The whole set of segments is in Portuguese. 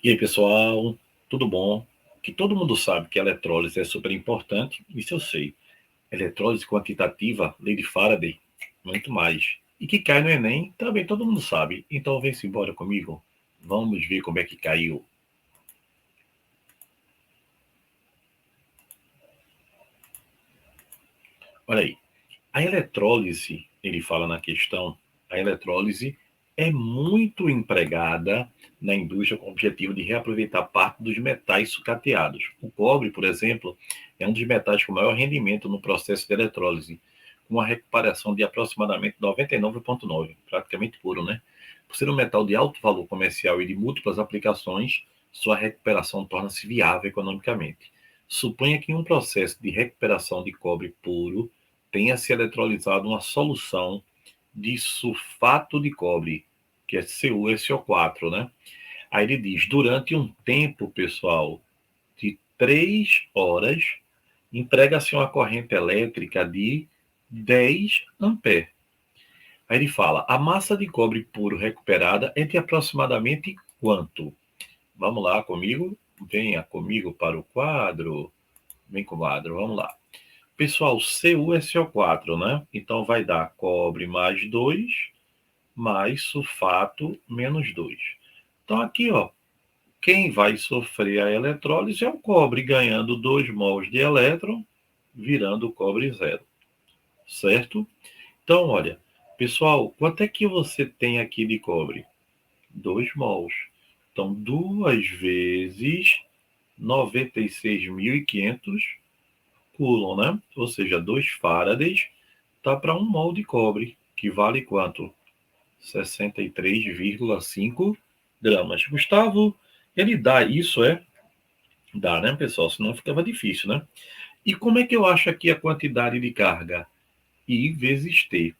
E aí, pessoal, tudo bom? Que todo mundo sabe que a eletrólise é super importante, isso eu sei. Eletrólise quantitativa, lei de Faraday, muito mais. E que cai no Enem, também todo mundo sabe. Então vem-se embora comigo. Vamos ver como é que caiu. Olha aí. A eletrólise, ele fala na questão, a eletrólise é muito empregada na indústria com o objetivo de reaproveitar parte dos metais sucateados. O cobre, por exemplo, é um dos metais com maior rendimento no processo de eletrólise, com uma recuperação de aproximadamente 99,9%, praticamente puro, né? Por ser um metal de alto valor comercial e de múltiplas aplicações, sua recuperação torna-se viável economicamente. Suponha que em um processo de recuperação de cobre puro tenha se eletrolizado uma solução de sulfato de cobre, que é CuSO4, né? Aí ele diz, durante um tempo, pessoal, de 3 horas, emprega-se uma corrente elétrica de 10 amperes. Aí ele fala, a massa de cobre puro recuperada é de aproximadamente quanto? Vamos lá comigo? Venha comigo para o quadro. Vem com o quadro, vamos lá. Pessoal, CuSO4, né? Então vai dar cobre mais 2, mais sulfato menos 2. Então aqui, ó, quem vai sofrer a eletrólise é o cobre, ganhando 2 mols de elétron, virando cobre zero, certo? Então, olha, pessoal, quanto é que você tem aqui de cobre? 2 mols. Então, 2 vezes 96.500 Coulomb, né? Ou seja, 2 faradays tá para 1 mol de cobre, que vale quanto? 63,5 gramas. Gustavo, ele dá isso, é? Dá, né, pessoal? Senão ficava difícil, né? E como é que eu acho aqui a quantidade de carga? I vezes T.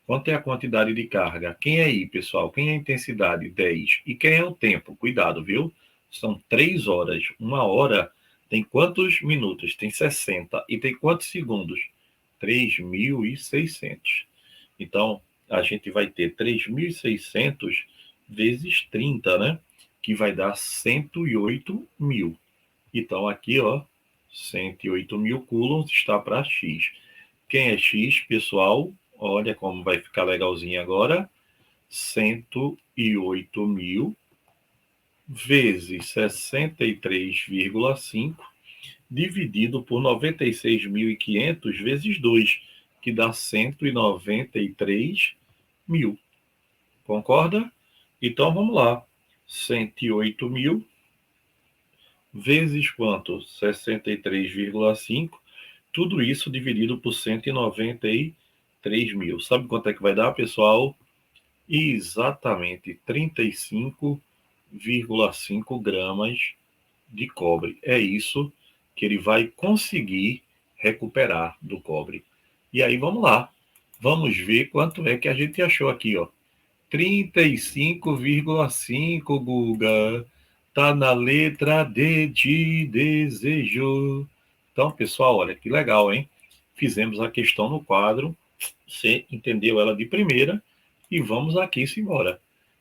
Quanto é a quantidade de carga? Quem é I, pessoal? Quem é a intensidade? 10. E quem é o tempo? Cuidado, viu? São 3 horas. Uma hora tem quantos minutos? Tem 60. E tem quantos segundos? 3.600. Então, a gente vai ter 3.600 vezes 30, né? Que vai dar 108 mil. Então, aqui, ó, 108 mil coulombs está para X. Quem é X, pessoal? Olha como vai ficar legalzinho agora. 108 mil vezes 63,5 dividido por 96.500 vezes 2, que dá 193 mil. Concorda? Então vamos lá. 108 mil vezes quanto? 63,5. Tudo isso dividido por 193 mil. Sabe quanto é que vai dar, pessoal? Exatamente 35,5 gramas de cobre. É isso que ele vai conseguir recuperar do cobre. E aí vamos lá. Vamos ver quanto é que a gente achou aqui, ó. 35,5, Guga. Tá na letra D de desejo. Então, pessoal, olha que legal, hein? Fizemos a questão no quadro. Você entendeu ela de primeira. E vamos aqui embora.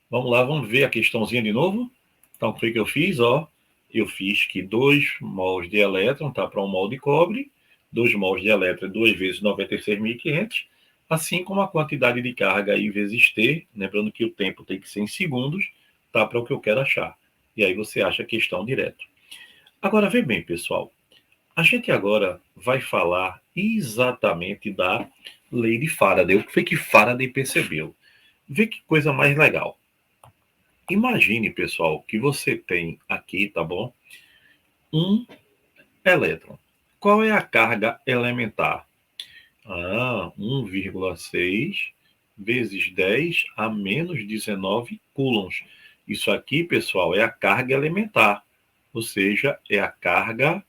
Vamos lá, vamos ver a questãozinha de novo. Então, o que foi que eu fiz? Ó, eu fiz que 2 mols de elétron tá para 1 mol de cobre. 2 mols de elétron é 2 vezes 96.500, assim como a quantidade de carga I vezes T, lembrando que o tempo tem que ser em segundos, tá para o que eu quero achar. E aí você acha a questão direto. Agora, vê bem, pessoal. A gente agora vai falar exatamente da lei de Faraday. O que foi que Faraday percebeu? Vê que coisa mais legal. Imagine, pessoal, que você tem aqui, tá bom? Um elétron. Qual é a carga elementar? 1,6 vezes 10 a menos 19 coulombs. Isso aqui, pessoal, é a carga elementar, ou seja, é a carga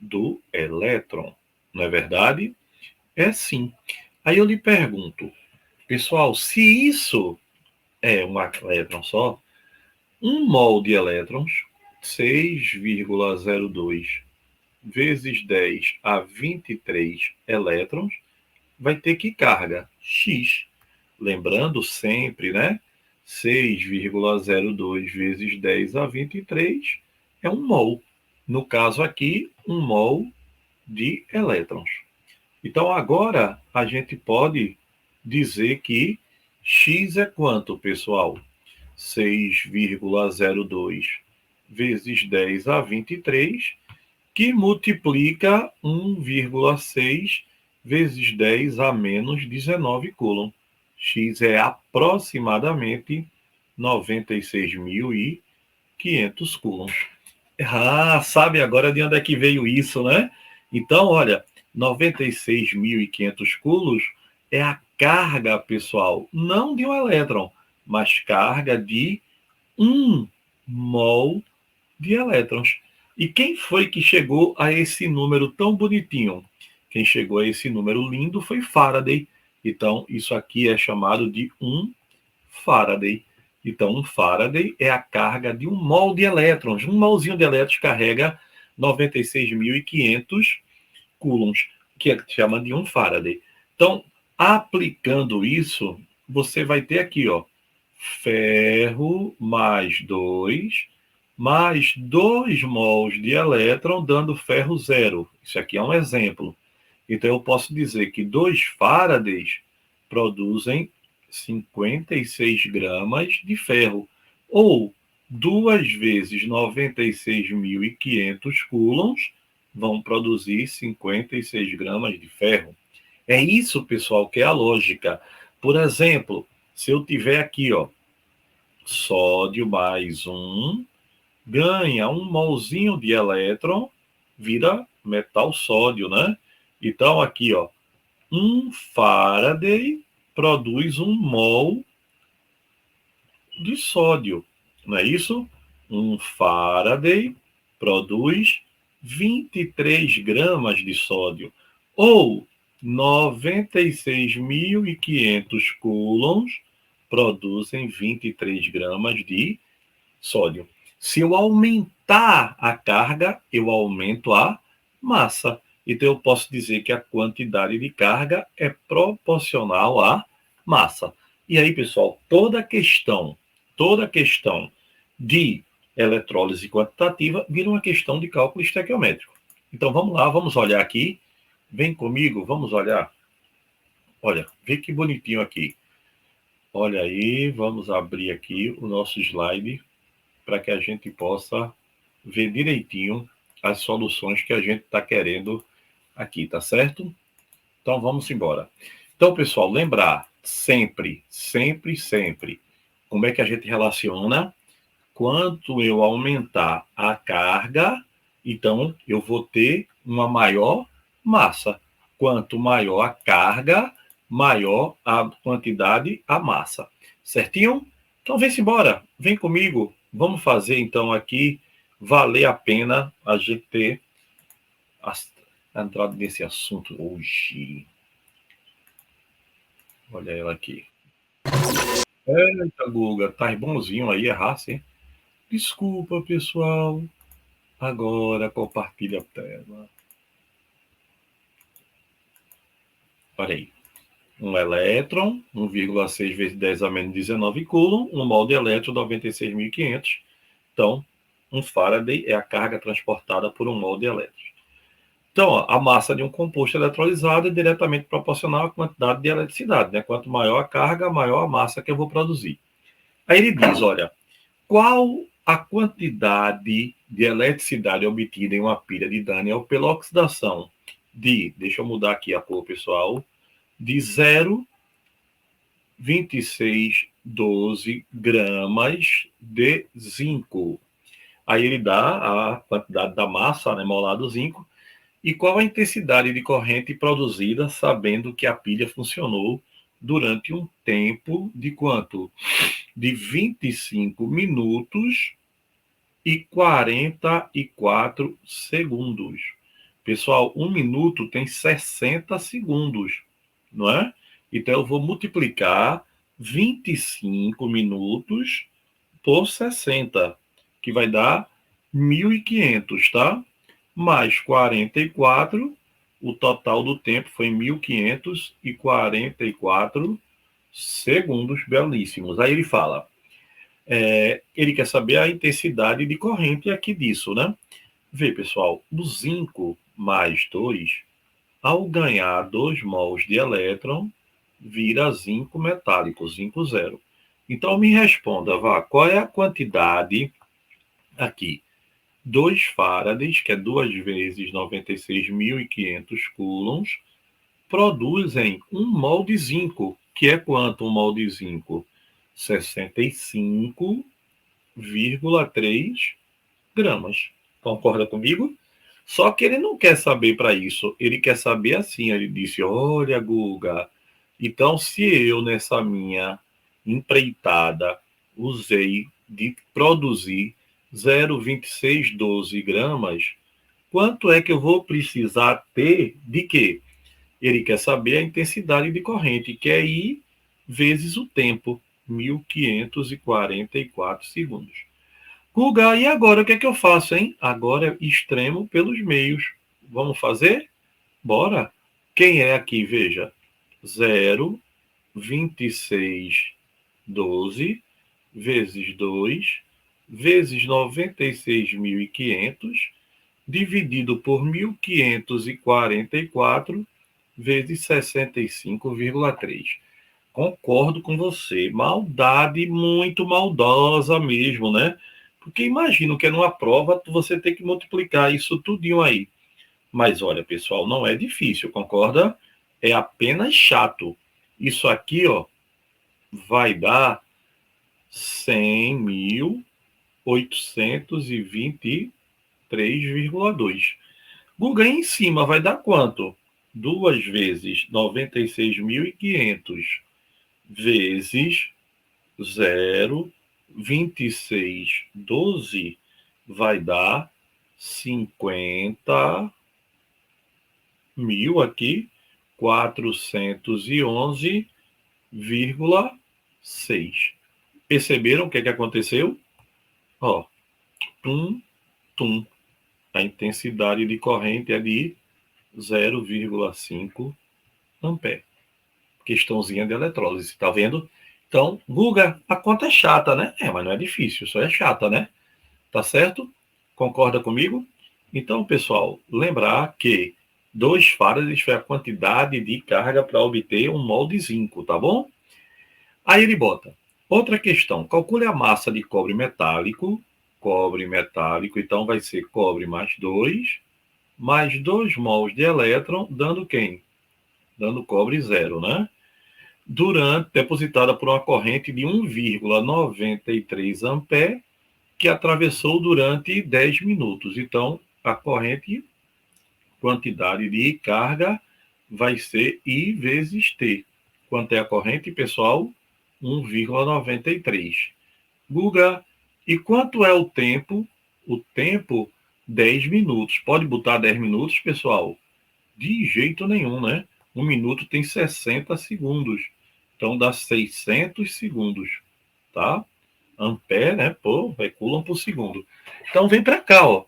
do elétron. Não é verdade? É sim. Aí eu lhe pergunto, pessoal, se isso é um elétron só, 1 mol de elétrons, 6,02 vezes 10 a 23 elétrons, vai ter que carga? X. Lembrando sempre, né? 6,02 vezes 10 a 23 é 1 mol. No caso aqui, 1 mol de elétrons. Então, agora, a gente pode dizer que X é quanto, pessoal? 6,02 vezes 10 a 23, que multiplica 1,6 vezes 10 a menos 19 coulomb. X é aproximadamente 96.500 coulombs. Ah, sabe agora de onde é que veio isso, né? Então, olha, 96.500 coulombs é a carga, pessoal, não de um elétron, mas carga de 1 mol de elétrons. E quem foi que chegou a esse número tão bonitinho? Quem chegou a esse número lindo foi Faraday. Então, isso aqui é chamado de 1 Faraday. Então, 1 Faraday é a carga de 1 mol de elétrons. Um molzinho de elétrons carrega 96.500 coulombs, que é chama de 1 Faraday. Então, aplicando isso, você vai ter aqui, ó, ferro mais 2 mais 2 mols de elétron, dando ferro zero. Isso aqui é um exemplo. Então, eu posso dizer que 2 Faradays produzem 56 gramas de ferro. Ou 2 vezes 96.500 coulombs vão produzir 56 gramas de ferro. É isso, pessoal, que é a lógica. Por exemplo, se eu tiver aqui, ó, sódio mais 1, ganha um molzinho de elétron, vira metal sódio, né? Então, aqui, ó, 1 Faraday produz 1 mol de sódio, não é isso? 1 Faraday produz 23 gramas de sódio, ou 96.500 coulombs produzem 23 gramas de sódio. Se eu aumentar a carga, eu aumento a massa. Então, eu posso dizer que a quantidade de carga é proporcional à massa. E aí, pessoal, toda questão de eletrólise quantitativa vira uma questão de cálculo estequiométrico. Então, vamos lá, vamos olhar aqui. Vem comigo, vamos olhar. Olha, vê que bonitinho aqui. Olha aí, vamos abrir aqui o nosso slide para que a gente possa ver direitinho as soluções que a gente está querendo aqui, tá certo? Então, vamos embora. Então, pessoal, lembrar sempre, como é que a gente relaciona? Quanto eu aumentar a carga, então eu vou ter uma maior massa. Quanto maior a carga, maior a quantidade, a massa. Certinho? Então, vem-se embora. Vem comigo. Vamos fazer, então, aqui valer a pena a gente ter a entrada nesse assunto hoje. Olha ela aqui. Eita, Guga, tá bonzinho aí, errasse, hein? Desculpa, pessoal. Agora compartilha a tela. Olha aí. Um elétron, 1,6 vezes 10 a menos 19 coulomb, um mol de elétron, 96.500. Então, um Faraday é a carga transportada por um mol de elétrons. Então, ó, a massa de um composto eletrolizado é diretamente proporcional à quantidade de eletricidade, né? Quanto maior a carga, maior a massa que eu vou produzir. Aí ele diz, olha, qual a quantidade de eletricidade obtida em uma pilha de Daniel pela oxidação de, deixa eu mudar aqui a cor, pessoal, de 0,2612 gramas de zinco. Aí ele dá a quantidade da massa, né, molar do zinco, e qual a intensidade de corrente produzida, sabendo que a pilha funcionou durante um tempo de quanto? De 25 minutos e 44 segundos. Pessoal, 1 minuto tem 60 segundos, não é? Então, eu vou multiplicar 25 minutos por 60, que vai dar 1.500, tá? Mais 44, o total do tempo foi 1.544 segundos belíssimos. Aí ele fala, Ele quer saber a intensidade de corrente aqui disso, né? Vê, pessoal, o zinco mais 2, ao ganhar 2 mols de elétron, vira zinco metálico, zinco zero. Então, me responda, vá, qual é a quantidade aqui? 2 farads, que é 2 vezes 96.500 coulombs, produzem 1 mol de zinco, que é quanto 1 mol de zinco? 65,3 gramas. Concorda comigo? Só que ele não quer saber para isso. Ele quer saber assim. Ele disse: Olha, Guga, então se eu nessa minha empreitada usei de produzir 0,2612 gramas, quanto é que eu vou precisar ter de quê? Ele quer saber a intensidade de corrente, que é I vezes o tempo, 1544 segundos. Guga, e agora o que é que eu faço, hein? Agora é extremo pelos meios. Vamos fazer? Bora. Quem é aqui? Veja. 0,2612 vezes 2 vezes 96.500 dividido por 1544 vezes 65,3. Concordo com você. Maldade muito maldosa mesmo, né? Porque imagino que é numa prova você tem que multiplicar isso tudinho aí. Mas olha, pessoal, não é difícil, concorda? É apenas chato. Isso aqui, ó, vai dar 100.823,2. Guga em cima vai dar quanto? 2 vezes 96.500 vezes 0,2612 vai dar 50.000 aqui, 411,6. Perceberam o que é que aconteceu? Ó, tum, tum. A intensidade de corrente é de 0,5 ampere. Questãozinha de eletrólise, tá vendo? Então, Guga, a conta é chata, né? Mas não é difícil, só é chata, né? Tá certo? Concorda comigo? Então, pessoal, lembrar que 2 farads foi a quantidade de carga para obter 1 mol de zinco, tá bom? Aí ele bota. Outra questão, calcule a massa de cobre metálico. Cobre metálico, então vai ser cobre mais 2 mols de elétron, dando quem? Dando cobre zero, né? Depositada por uma corrente de 1,93 ampere, que atravessou durante 10 minutos. Então, a corrente, quantidade de carga, vai ser I vezes T. Quanto é a corrente, pessoal? 1,93. Guga, e quanto é o tempo? O tempo, 10 minutos. Pode botar 10 minutos, pessoal? De jeito nenhum, né? 1 minuto tem 60 segundos. Então dá 600 segundos, tá? Ampere, né? Pô, vai coulomb por segundo. Então vem para cá, ó.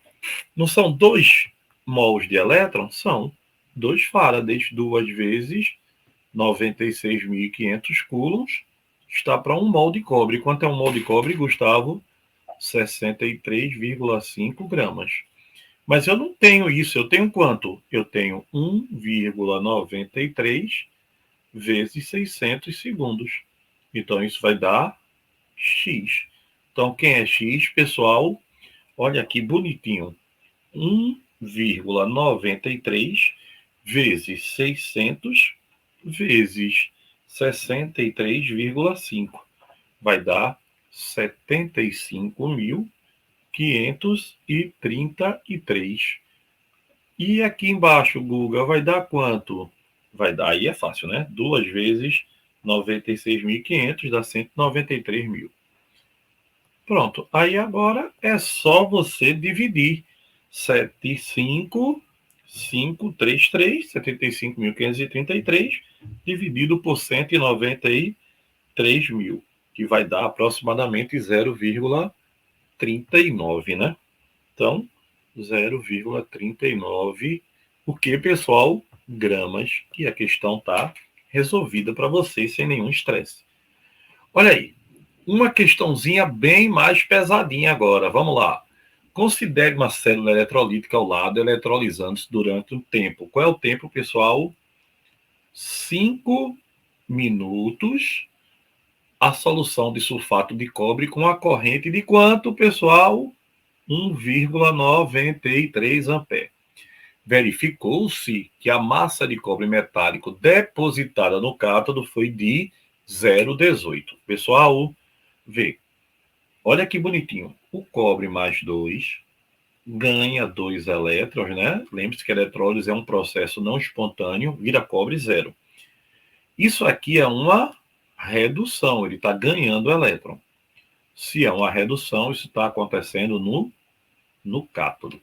Não são 2 mols de elétron? São 2 farads, 2 vezes 96.500 coulombs. Está para 1 mol de cobre. Quanto é 1 mol de cobre, Gustavo? 63,5 gramas. Mas eu não tenho isso. Eu tenho quanto? Eu tenho 1,93 vezes 600 segundos. Então, isso vai dar X. Então, quem é X, pessoal? Olha aqui bonitinho. 1,93 vezes 600 vezes 63,5. Vai dar 75.533. E aqui embaixo, Google, vai dar quanto? Vai dar, aí é fácil, né? 2 vezes 96.500 dá 193.000. Pronto. Aí agora é só você dividir 75.533, 75.533, dividido por 193.000, que vai dar aproximadamente 0,39, né? Então, 0,39. O que, pessoal? Gramas, que a questão está resolvida para vocês sem nenhum estresse. Olha aí, Uma questãozinha bem mais pesadinha agora. Vamos lá. Considere uma célula eletrolítica ao lado, eletrolizando-se durante um tempo. Qual é o tempo, pessoal? 5 minutos. A solução de sulfato de cobre com a corrente de quanto, pessoal? 1,93 ampere. Verificou-se que a massa de cobre metálico depositada no cátodo foi de 0,18. Pessoal, vê. Olha que bonitinho. O cobre mais 2 ganha 2 elétrons, né? Lembre-se que a eletrólise é um processo não espontâneo, vira cobre 0. Isso aqui é uma redução, ele está ganhando elétron. Se é uma redução, isso está acontecendo no cátodo.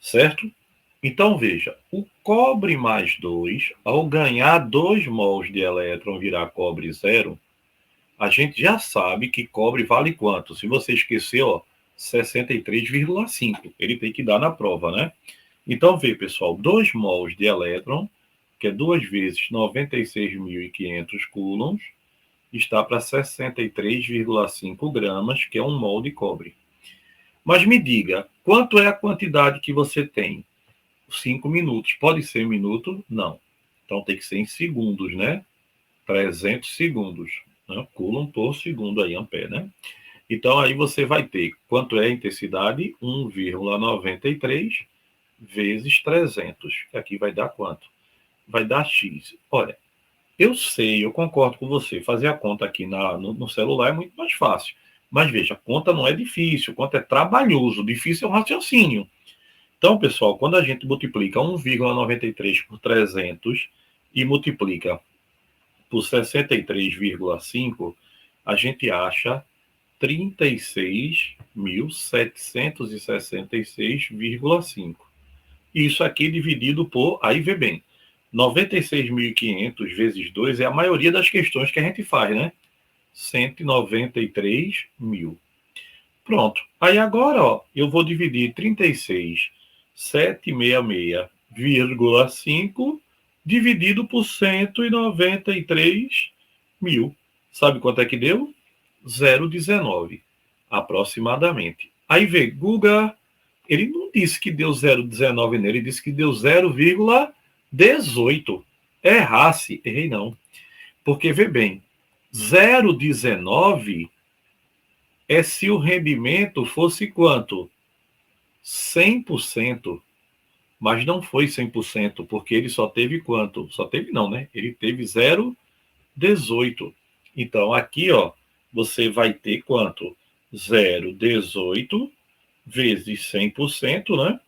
Certo? Então, veja, o cobre mais 2, ao ganhar 2 mols de elétron virar cobre 0, a gente já sabe que cobre vale quanto? Se você esqueceu, 63,5. Ele tem que dar na prova, né? Então, vê, pessoal, 2 mols de elétron, que é 2 vezes 96.500 coulombs, está para 63,5 gramas, que é 1 mol de cobre. Mas me diga, quanto é a quantidade que você tem? 5 minutos. Pode ser minuto? Não. Então tem que ser em segundos, né? 300 segundos. Né? Coulomb por segundo aí, ampere, né? Então aí você vai ter, quanto é a intensidade? 1,93 vezes 300. Aqui vai dar quanto? Vai dar X. Olha, eu sei, eu concordo com você. Fazer a conta aqui no celular é muito mais fácil. Mas veja, a conta não é difícil, a conta é trabalhoso. Difícil é o raciocínio. Então, pessoal, quando a gente multiplica 1,93 por 300 e multiplica por 63,5, a gente acha 36.766,5. Isso aqui dividido por, aí vê bem, 96.500 vezes 2 é a maioria das questões que a gente faz, né? 193 mil. Pronto. Aí agora, ó, eu vou dividir 36.766,5 dividido por 193 mil. Sabe quanto é que deu? 0,19, aproximadamente. Aí vê, Guga, ele não disse que deu 0,19 nele, ele disse que deu 0,18. Errasse, errei não. Porque, vê bem, 0,19 é se o rendimento fosse quanto? 100%. Mas não foi 100%, porque ele só teve quanto? Só teve não, né? Ele teve 0,18. Então, aqui, ó, você vai ter quanto? 0,18 vezes 100%, né?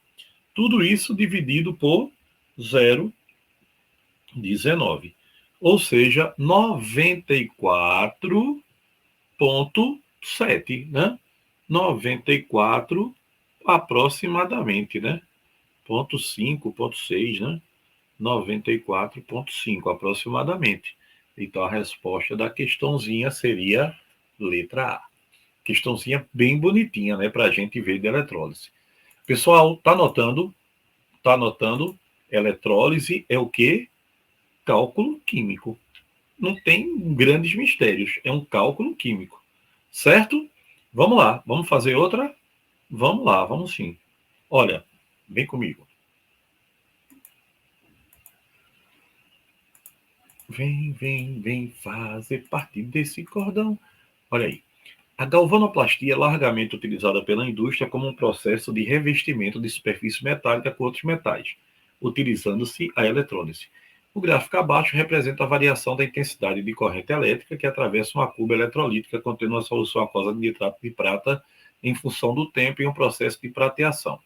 Tudo isso dividido por 0,19. Ou seja, 94,7, né? 94 aproximadamente, né? 0,5, 0,6, né? 94,5 aproximadamente. Então, a resposta da questãozinha seria letra A. Questãozinha bem bonitinha, né? Para a gente ver de eletrólise. Pessoal, tá anotando? Tá anotando? Eletrólise é o quê? Cálculo químico. Não tem grandes mistérios. É um cálculo químico. Certo? Vamos lá. Vamos fazer outra? Vamos lá, vamos sim. Olha, vem comigo. Vem fazer parte desse cordão. Olha aí. A galvanoplastia é largamente utilizada pela indústria como um processo de revestimento de superfície metálica com outros metais, utilizando-se a eletrólise. O gráfico abaixo representa a variação da intensidade de corrente elétrica que atravessa uma cuba eletrolítica contendo uma solução aquosa de nitrato de prata em função do tempo em um processo de prateação.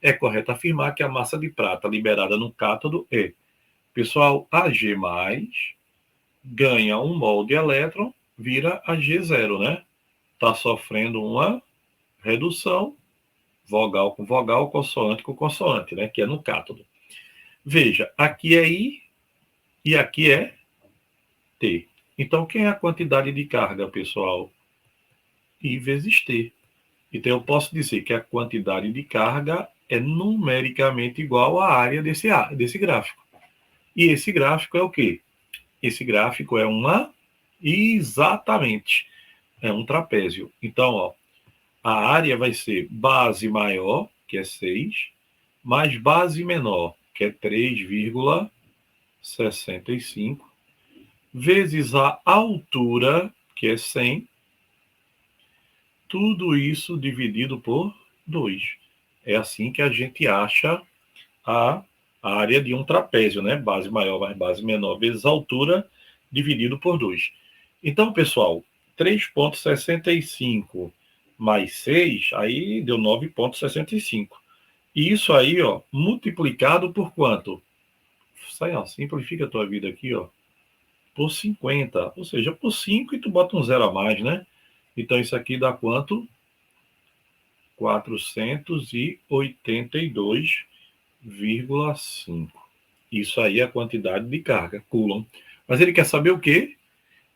É correto afirmar que a massa de prata liberada no cátodo é, pessoal, Ag+, ganha 1 mol de elétron, vira Ag0, né? Está sofrendo uma redução, vogal com vogal, consoante com consoante, né? Que é no cátodo. Veja, aqui é I e aqui é T. Então, quem é a quantidade de carga, pessoal? I vezes T. Então, eu posso dizer que a quantidade de carga é numericamente igual à área desse gráfico. E esse gráfico é o quê? Esse gráfico é uma... Exatamente. é um trapézio. Então, ó, a área vai ser base maior, que é 6, mais base menor, que é 3,65, vezes a altura, que é 100, tudo isso dividido por 2. É assim que a gente acha a área de um trapézio, né? Base maior mais base menor vezes altura dividido por 2. Então, pessoal, 3,65 mais 6, aí deu 9,65. E isso aí, ó, multiplicado por quanto? Sai, ó, simplifica a tua vida aqui, ó, por 50. Ou seja, por 5 e tu bota um zero a mais, né? Então, isso aqui dá quanto? 482,5. Isso aí é a quantidade de carga, Coulomb. Mas ele quer saber o quê?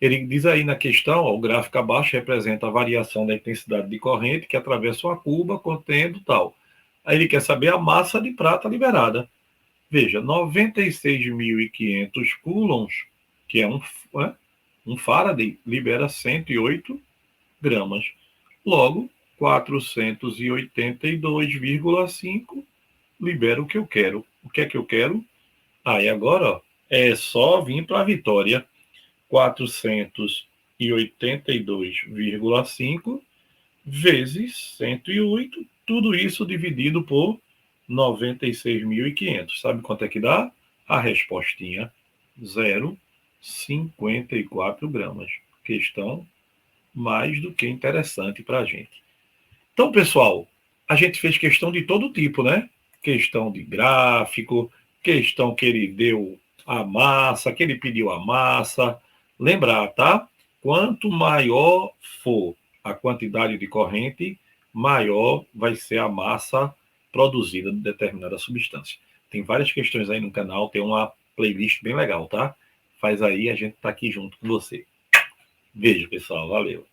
Ele diz aí na questão, ó, o gráfico abaixo representa a variação da intensidade de corrente que atravessa uma cuba contendo tal. Aí ele quer saber a massa de prata liberada. Veja, 96.500 coulombs, que é um Faraday, libera 108 gramas. Logo, 482,5 libera o que eu quero. O que é que eu quero? Aí agora, ó, é só vir para a vitória. 482,5 vezes 108, tudo isso dividido por 96.500. Sabe quanto é que dá? A respostinha, 0,54 gramas. Questão mais do que interessante para a gente. Então, pessoal, a gente fez questão de todo tipo, né? Questão de gráfico, questão que ele deu a massa, que ele pediu a massa. Lembrar, tá? Quanto maior for a quantidade de corrente, maior vai ser a massa produzida de determinada substância. Tem várias questões aí no canal, tem uma playlist bem legal, tá? Faz aí, a gente tá aqui junto com você. Beijo, pessoal. Valeu.